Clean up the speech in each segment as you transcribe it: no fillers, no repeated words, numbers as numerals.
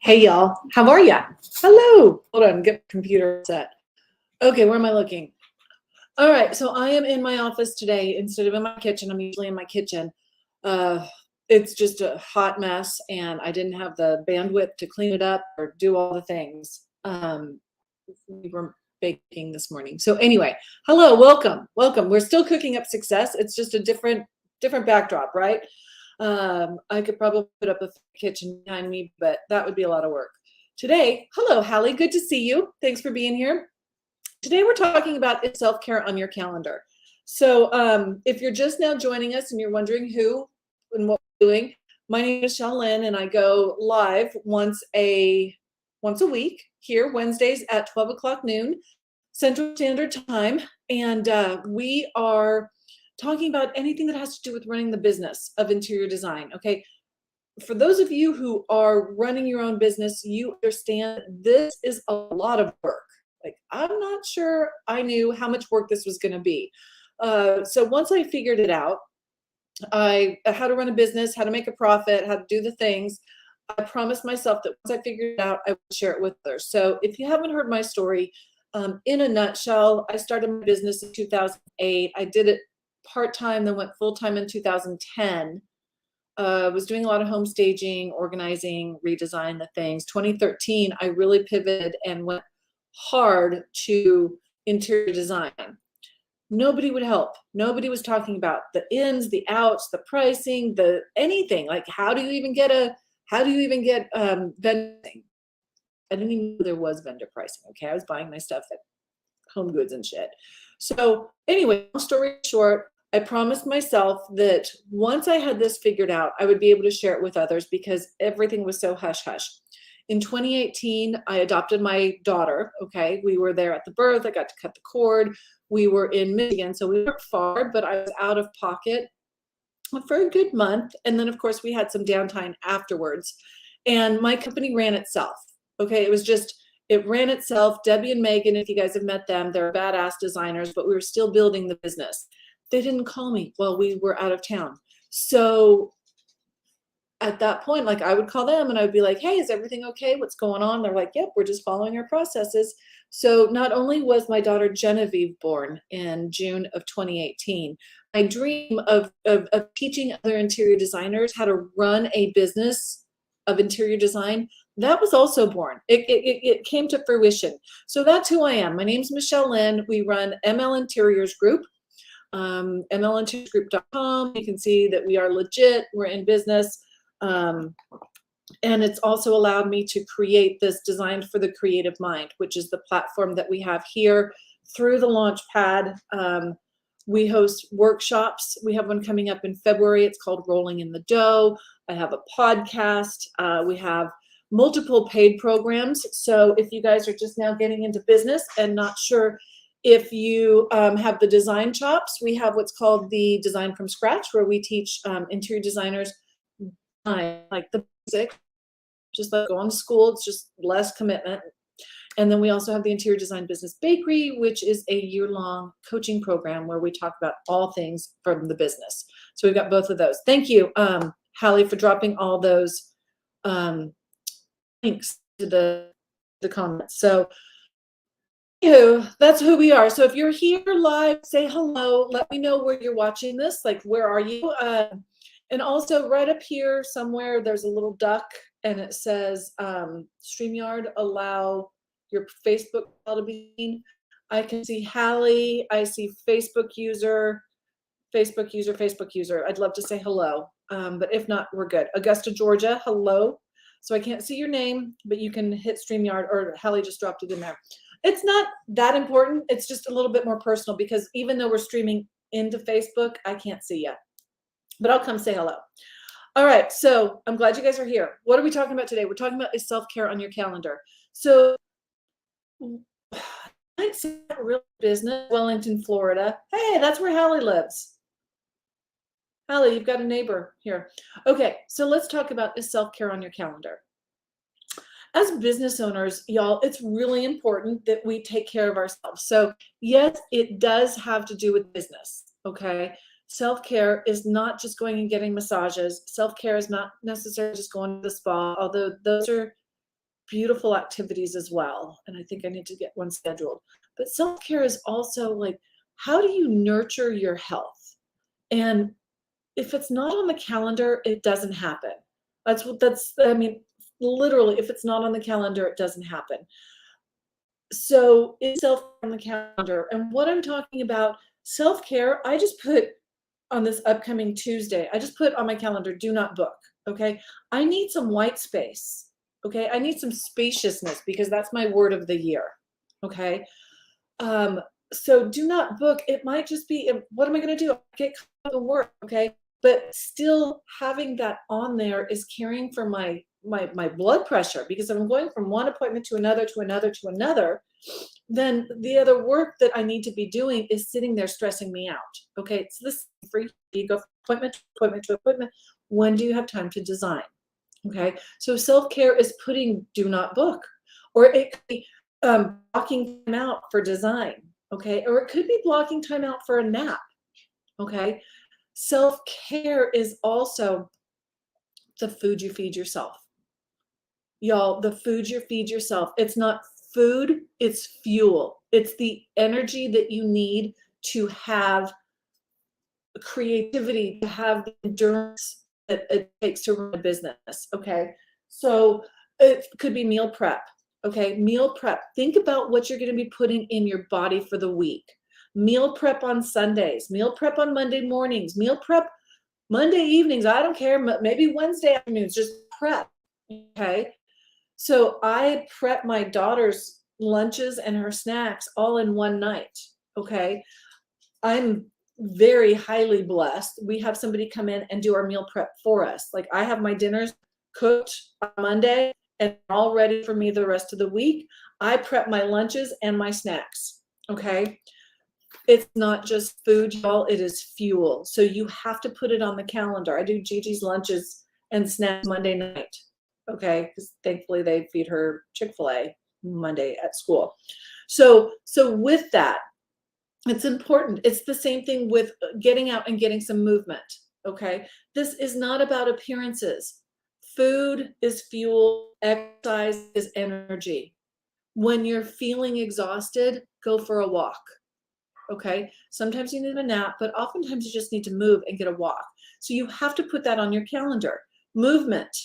Hey y'all, how are ya? Hello. Hold on, get my computer set. Okay, where am I looking? All right, so I am in my office today instead of in my kitchen. I'm usually in my kitchen. Uh, it's just a hot mess, and I didn't have the bandwidth to clean it up or do all the things. We were baking this morning. So anyway, hello, welcome, welcome. We're still cooking up success. It's just a different backdrop, right? I could probably put up a kitchen behind me, but that would be a lot of work. Today, hello, Hallie. Good to see you. Thanks for being here. Today, we're talking about self-care on your calendar. So if you're just now joining us and you're wondering who and what we're doing, my name is Michelle Lynn, and I go live once a week here, Wednesdays at 12 o'clock noon, Central Standard Time. And we are talking about anything that has to do with running the business of interior design. Okay, for those of you who are running your own business, you understand this is a lot of work. Like, I'm not sure I knew how much work this was going to be. So once I figured it out, how to run a business, how to make a profit, how to do the things, I promised myself that once I figured it out, I would share it with others. So if you haven't heard my story, in a nutshell, I started my business in 2008. I did it part-time, then went full-time in 2010. Was doing a lot of home staging, organizing, redesign the things. 2013, I really pivoted and went hard to interior design. Nobody would help. Nobody was talking about the ins, the outs, the pricing, the anything. Like, how do you even get vending? I didn't even know there was vendor pricing. Okay, I was buying my stuff at Home Goods and shit. So anyway, long story short, I promised myself that once I had this figured out, I would be able to share it with others because everything was so hush hush. In 2018, I adopted my daughter. Okay, we were there at the birth. I got to cut the cord. We were in Michigan, so we weren't far, but I was out of pocket for a good month. And then, of course, we had some downtime afterwards. And my company ran itself. Okay, it ran itself. Debbie and Megan, if you guys have met them, they're badass designers, but we were still building the business. They didn't call me while we were out of town. So at that point, like, I would call them and I would be like, hey, is everything okay? What's going on? They're like, yep, we're just following our processes. So not only was my daughter Genevieve born in June of 2018, my dream of teaching other interior designers how to run a business of interior design, that was also born. It came to fruition. So that's who I am. My name's Michelle Lynn. We run ML Interiors Group. mlinteriors.com. You can see that we are legit. We're in business. And it's also allowed me to create this Designed for the Creative Mind, which is the platform that we have here through the Launchpad. We host workshops. We have one coming up in February. It's called Rolling in the Dough. I have a podcast. We have multiple paid programs. So if you guys are just now getting into business and not sure if you have the design chops, we have what's called the Design from Scratch, where we teach interior designers like the basics, just like going to school. It's just less commitment. And then we also have the Interior Design Business Bakery, which is a year-long coaching program where we talk about all things from the business. So we've got both of those. Thank you, Hallie, for dropping all those links to the comments. So that's who we are. So if you're here live, say hello. Let me know where you're watching this. Like, where are you? And also right up here somewhere, there's a little duck and it says StreamYard allow your Facebook to be seen. I can see Hallie. I see Facebook user. I'd love to say hello. But if not, we're good. Augusta, Georgia, hello. So I can't see your name, but you can hit StreamYard, or Hallie just dropped it in there. It's not that important. It's just a little bit more personal because even though we're streaming into Facebook, I can't see you. But I'll come say hello. All right, so I'm glad you guys are here. What are we talking about today? We're talking about self-care on your calendar. So I'd say real business, Wellington, Florida. Hey, that's where Hallie lives. Hallie, you've got a neighbor here. Okay, so let's talk about self-care on your calendar. As business owners, y'all, it's really important that we take care of ourselves. So yes, it does have to do with business, okay? Self-care is not just going and getting massages. Self-care is not necessarily just going to the spa, although those are beautiful activities as well. And I think I need to get one scheduled. But self-care is also like, how do you nurture your health? And if it's not on the calendar, it doesn't happen. I mean, literally, if it's not on the calendar, it doesn't happen. So it's self on the calendar. And what I'm talking about, self-care, I just put on this upcoming Tuesday, I just put on my calendar, do not book. Okay. I need some white space. Okay. I need some spaciousness because that's my word of the year. Okay. So do not book. It might just be, what am I going to do? I get caught up in work. Okay. But still having that on there is caring for my blood pressure, because if I'm going from one appointment to another, to another, to another, then the other work that I need to be doing is sitting there stressing me out. Okay, it's this free. You go from appointment to appointment to appointment. When do you have time to design? Okay, so self-care is putting do not book, or it could be blocking time out for design. Okay, or it could be blocking time out for a nap. Okay, self-care is also the food you feed yourself. Y'all, the food you feed yourself, it's not food, it's fuel. It's the energy that you need to have creativity, to have the endurance that it takes to run a business. Okay. So it could be meal prep. Okay. Meal prep. Think about what you're going to be putting in your body for the week. Meal prep on Sundays, meal prep on Monday mornings, meal prep Monday evenings. I don't care. Maybe Wednesday afternoons, just prep. Okay. So I prep my daughter's lunches and her snacks all in one night. Okay. I'm very highly blessed. We have somebody come in and do our meal prep for us. Like, I have my dinners cooked on Monday and all ready for me the rest of the week. I prep my lunches and my snacks. Okay. It's not just food, y'all, it is fuel. So you have to put it on the calendar. I do Gigi's lunches and snacks Monday night. Okay, because thankfully they feed her Chick-fil-A Monday at school. So with that, it's important. It's the same thing with getting out and getting some movement. Okay, this is not about appearances. Food is fuel, exercise is energy. When you're feeling exhausted, go for a walk. Okay, sometimes you need a nap, but oftentimes you just need to move and get a walk. So you have to put that on your calendar. Movement.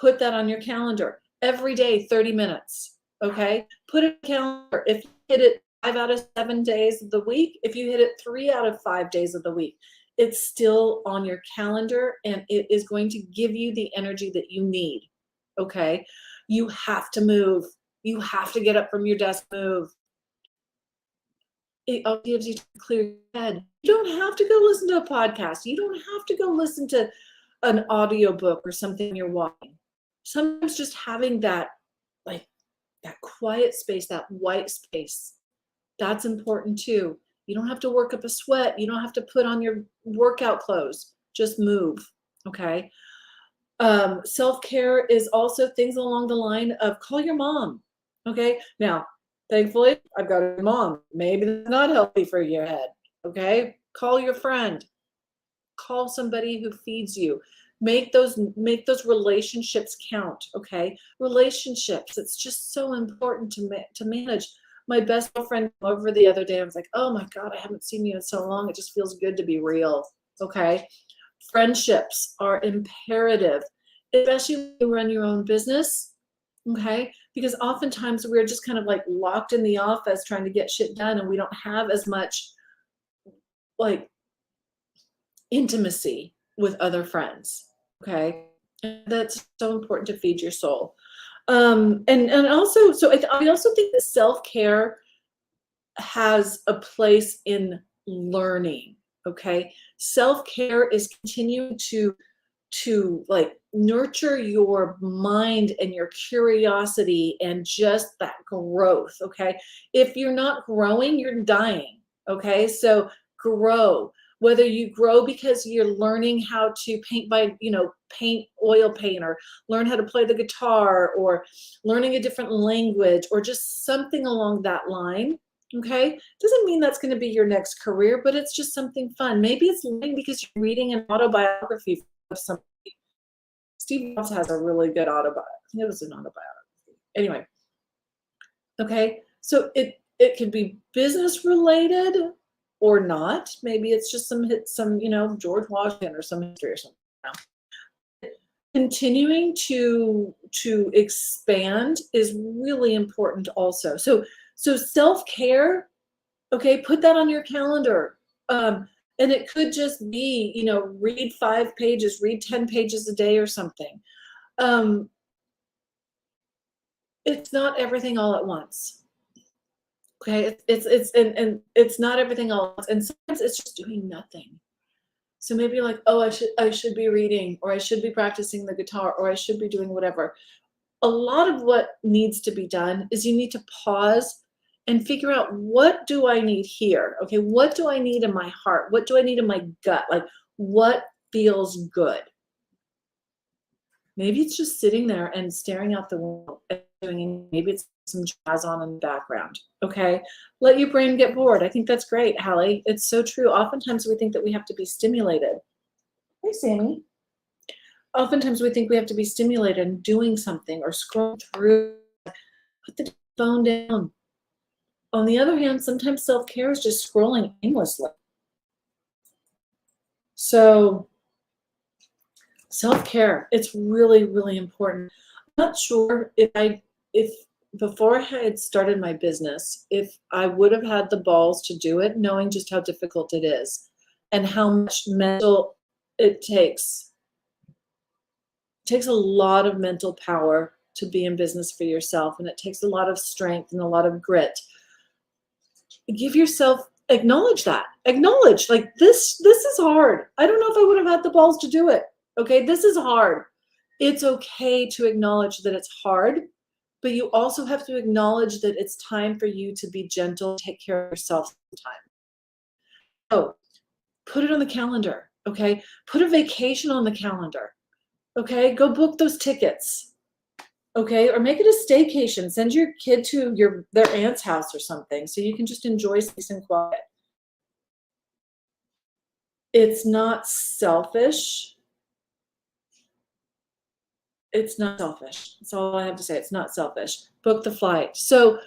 Put that on your calendar every day, 30 minutes. Okay. Put it on your calendar. If you hit it 5 out of 7 days of the week, if you hit it 3 out of 5 days of the week, it's still on your calendar and it is going to give you the energy that you need. Okay. You have to move. You have to get up from your desk, move. It all gives you to clear your head. You don't have to go listen to a podcast. You don't have to go listen to an audiobook or something you're watching. Sometimes just having that, like, that quiet space, that white space, that's important too. You don't have to work up a sweat. You don't have to put on your workout clothes. Just move. Okay. Self-care is also things along the line of call your mom. Okay. Now, thankfully, I've got a mom. Maybe that's not healthy for your head. Okay. Call your friend. Call somebody who feeds you. Make those relationships count. Okay. Relationships. It's just so important to manage. My best friend came over the other day. I was like, oh my God, I haven't seen you in so long. It just feels good to be real. Okay. Friendships are imperative, especially when you run your own business. Okay. Because oftentimes we're just kind of like locked in the office trying to get shit done, and we don't have as much like intimacy with other friends. Okay. And that's so important to feed your soul. And also, so I also think that self-care has a place in learning. Okay. Self-care is continuing to like nurture your mind and your curiosity and just that growth. Okay. If you're not growing, you're dying. Okay. So grow. Whether you grow because you're learning how to paint by, paint oil paint, or learn how to play the guitar, or learning a different language, or just something along that line. Okay. Doesn't mean that's going to be your next career, but it's just something fun. Maybe it's learning because you're reading an autobiography of somebody. Steve Jobs has a really good autobiography. It was an autobiography. Anyway, okay, so it could be business related or not. Maybe it's just some George Washington or some history or something. Continuing to expand is really important also. So self-care, okay, put that on your calendar. And it could just be, read 5 pages, read 10 pages a day or something. It's not everything all at once. Okay, it's not everything all at once. And sometimes it's just doing nothing. So maybe you're like, oh, I should be reading, or I should be practicing the guitar, or I should be doing whatever. A lot of what needs to be done is you need to pause and figure out, what do I need here? Okay, what do I need in my heart? What do I need in my gut? Like, what feels good? Maybe it's just sitting there and staring out the window and doing, maybe it's some jazz on in the background. Okay, let your brain get bored. I think that's great, Hallie. It's so true. Oftentimes we think that we have to be stimulated. Hey, Sammy. Oftentimes we think we have to be stimulated and doing something or scroll through. Put the phone down. On the other hand, sometimes self-care is just scrolling aimlessly. So self-care, it's really, really important. I'm not sure if before I had started my business, if I would have had the balls to do it, knowing just how difficult it is and how much mental it takes. It takes a lot of mental power to be in business for yourself, and it takes a lot of strength and a lot of grit. Give yourself, acknowledge that. Acknowledge, like, this is hard. I don't know if I would have had the balls to do it. Okay, this is hard. It's okay to acknowledge that it's hard, but you also have to acknowledge that it's time for you to be gentle, take care of yourself sometime. So put it on the calendar, okay? Put a vacation on the calendar, okay? Go book those tickets, okay? Or make it a staycation. Send your kid to their aunt's house or something so you can just enjoy peace and quiet. It's not selfish. It's not selfish. That's all I have to say. It's not selfish. Book the flight. So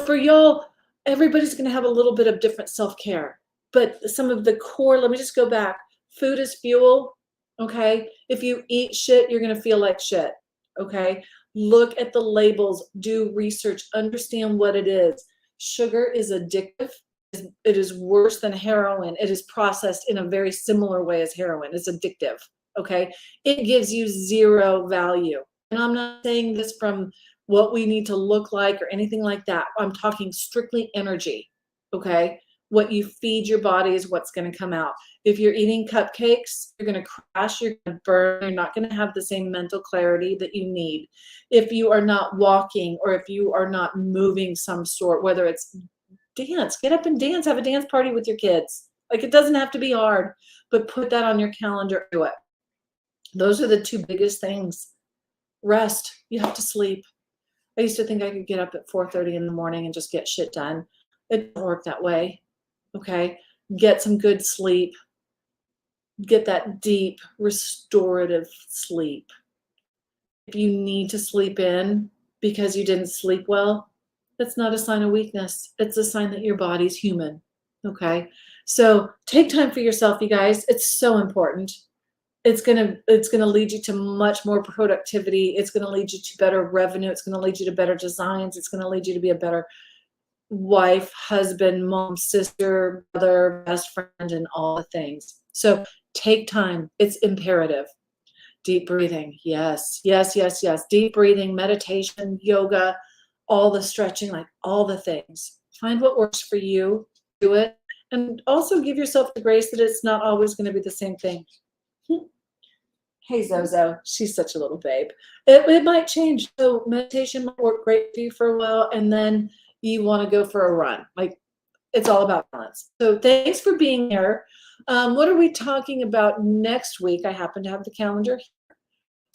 for y'all, everybody's going to have a little bit of different self-care. But some of the core, let me just go back. Food is fuel, okay? If you eat shit, you're going to feel like shit, okay? Look at the labels. Do research. Understand what it is. Sugar is addictive. It is worse than heroin. It is processed in a very similar way as heroin. It's addictive. Okay, it gives you zero value. And I'm not saying this from what we need to look like or anything like that. I'm talking strictly energy. Okay, what you feed your body is what's going to come out. If you're eating cupcakes, you're going to crash, you're going to burn, you're not going to have the same mental clarity that you need. If you are not walking, or if you are not moving some sort, whether it's dance, get up and dance, have a dance party with your kids. Like, it doesn't have to be hard, but put that on your calendar, do it. Those are the two biggest things. Rest. You have to sleep. I used to think I could get up at 4:30 in the morning and just get shit done. It doesn't work that way. Okay? Get some good sleep. Get that deep, restorative sleep. If you need to sleep in because you didn't sleep well, that's not a sign of weakness. It's a sign that your body's human. Okay? So take time for yourself, you guys. It's so important. It's gonna lead you to much more productivity. It's gonna lead you to better revenue. It's gonna lead you to better designs. It's gonna lead you to be a better wife, husband, mom, sister, brother, best friend, and all the things. So take time. It's imperative. Deep breathing. Yes, yes, yes, yes. Deep breathing, meditation, yoga, all the stretching, like all the things. Find what works for you. Do it. And also give yourself the grace that it's not always going to be the same thing. Hey, Zozo, she's such a little babe. It might change. So meditation might work great for you for a while, and then you want to go for a run. Like, it's all about balance. So thanks for being here. What are we talking about next week? I happen to have the calendar here.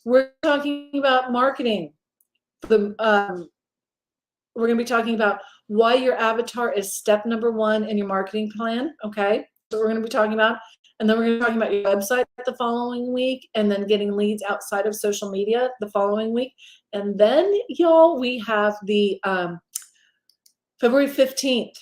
We're talking about marketing. We're going to be talking about why your avatar is step number 1 in your marketing plan. Okay, so we're going to be talking about. And then we're going to be talking about your website the following week, and then getting leads outside of social media the following week. And then, y'all, we have the February 15th,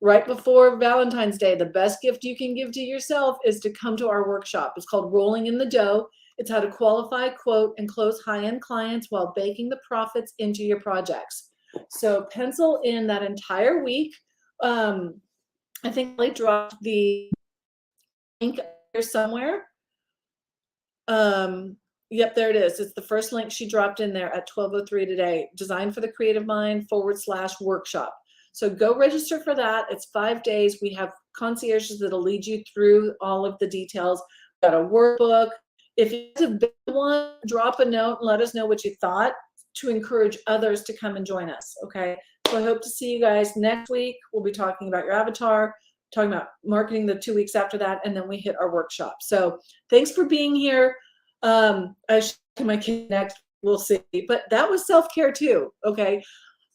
right before Valentine's Day. The best gift you can give to yourself is to come to our workshop. It's called Rolling in the Dough. It's how to qualify, quote, and close high-end clients while baking the profits into your projects. So pencil in that entire week. I think I dropped the link here somewhere. Yep, there it is. It's the first link she dropped in there at 12:03 today. Designed for the Creative Mind /workshop. So go register for that. It's 5 days. We have concierges that'll lead you through all of the details. We've got a workbook. If it's a big one, drop a note and let us know what you thought to encourage others to come and join us. Okay. So I hope to see you guys next week. We'll be talking about your avatar, talking about marketing the 2 weeks after that, and then we hit our workshop. So thanks for being here. I should to my kid next. We'll see. But that was self-care too. Okay.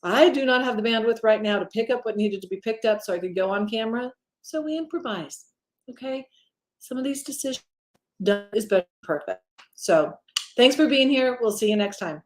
I do not have the bandwidth right now to pick up what needed to be picked up so I could go on camera. So we improvise. Okay. Some of these decisions done is better than perfect. So thanks for being here. We'll see you next time.